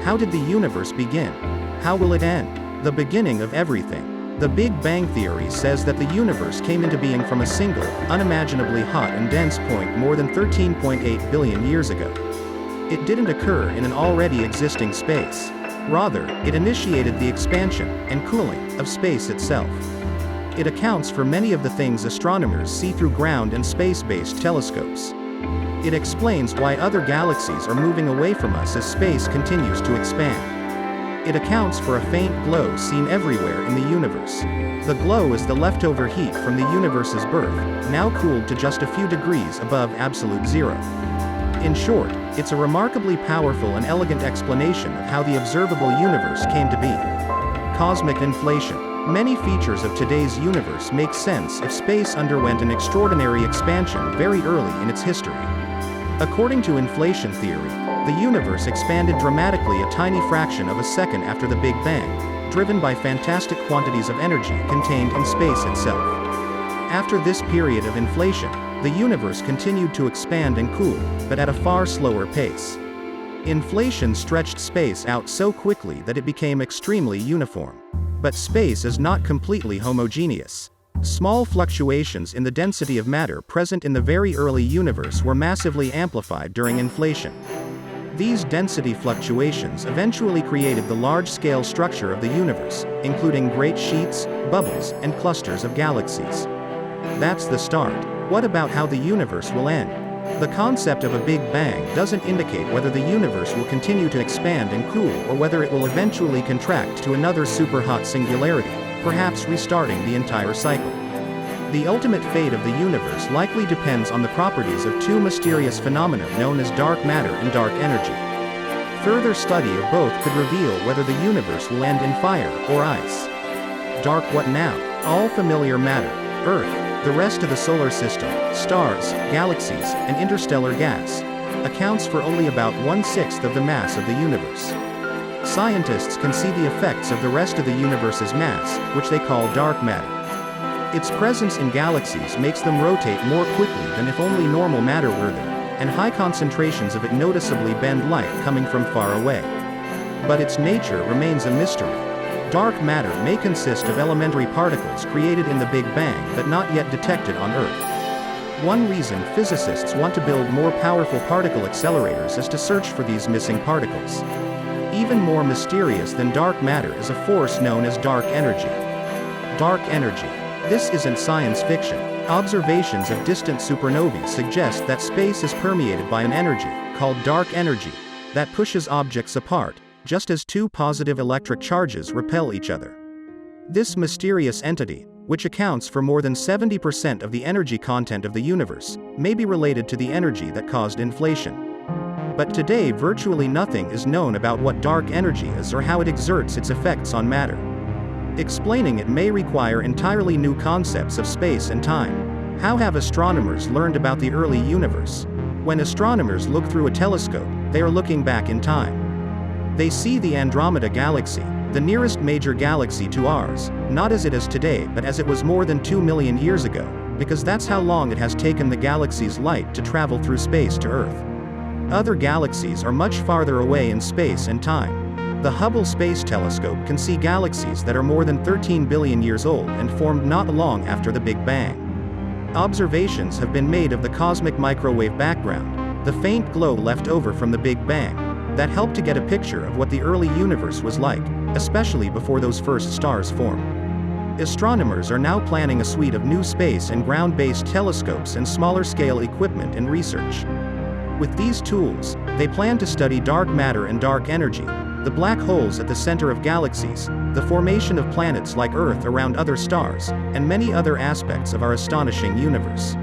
How did the universe begin? How will it end? The beginning of everything. The Big Bang Theory says that the universe came into being from a single, unimaginably hot and dense point more than 13.8 billion years ago. It didn't occur in an already existing space. Rather, it initiated the expansion and cooling of space itself. It accounts for many of the things astronomers see through ground and space-based telescopes. It explains why other galaxies are moving away from us as space continues to expand. It accounts for a faint glow seen everywhere in the universe. The glow is the leftover heat from the universe's birth, now cooled to just a few degrees above absolute zero. In short, it's a remarkably powerful and elegant explanation of how the observable universe came to be. Cosmic inflation. Many features of today's universe make sense if space underwent an extraordinary expansion very early in its history. According to inflation theory, the universe expanded dramatically a tiny fraction of a second after the Big Bang, driven by fantastic quantities of energy contained in space itself. After this period of inflation, the universe continued to expand and cool, but at a far slower pace. Inflation stretched space out so quickly that it became extremely uniform. But space is not completely homogeneous. Small fluctuations in the density of matter present in the very early universe were massively amplified during inflation. These density fluctuations eventually created the large-scale structure of the universe, including great sheets, bubbles, and clusters of galaxies. That's the start. What about how the universe will end? The concept of a Big Bang doesn't indicate whether the universe will continue to expand and cool or whether it will eventually contract to another superhot singularity, perhaps restarting the entire cycle. The ultimate fate of the universe likely depends on the properties of two mysterious phenomena known as dark matter and dark energy. Further study of both could reveal whether the universe will end in fire or ice. Dark what now? All familiar matter, Earth, the rest of the solar system, stars, galaxies, and interstellar gas, accounts for only about 1/6 of the mass of the universe. Scientists can see the effects of the rest of the universe's mass, which they call dark matter. Its presence in galaxies makes them rotate more quickly than if only normal matter were there, and high concentrations of it noticeably bend light coming from far away. But its nature remains a mystery. Dark matter may consist of elementary particles created in the Big Bang but not yet detected on Earth. One reason physicists want to build more powerful particle accelerators is to search for these missing particles. Even more mysterious than dark matter is a force known as dark energy. Dark energy. This isn't science fiction. Observations of distant supernovae suggest that space is permeated by an energy, called dark energy, that pushes objects apart, just as two positive electric charges repel each other. This mysterious entity, which accounts for more than 70% of the energy content of the universe, may be related to the energy that caused inflation. But today virtually nothing is known about what dark energy is or how it exerts its effects on matter. Explaining it may require entirely new concepts of space and time. How have astronomers learned about the early universe? When astronomers look through a telescope, they are looking back in time. They see the Andromeda Galaxy, the nearest major galaxy to ours, not as it is today but as it was more than 2 million years ago, because that's how long it has taken the galaxy's light to travel through space to Earth. Other galaxies are much farther away in space and time. The Hubble Space Telescope can see galaxies that are more than 13 billion years old and formed not long after the Big Bang. Observations have been made of the cosmic microwave background, the faint glow left over from the Big Bang, that helped to get a picture of what the early universe was like, especially before those first stars formed. Astronomers are now planning a suite of new space and ground-based telescopes and smaller-scale equipment and research. With these tools, they plan to study dark matter and dark energy, the black holes at the center of galaxies, the formation of planets like Earth around other stars, and many other aspects of our astonishing universe.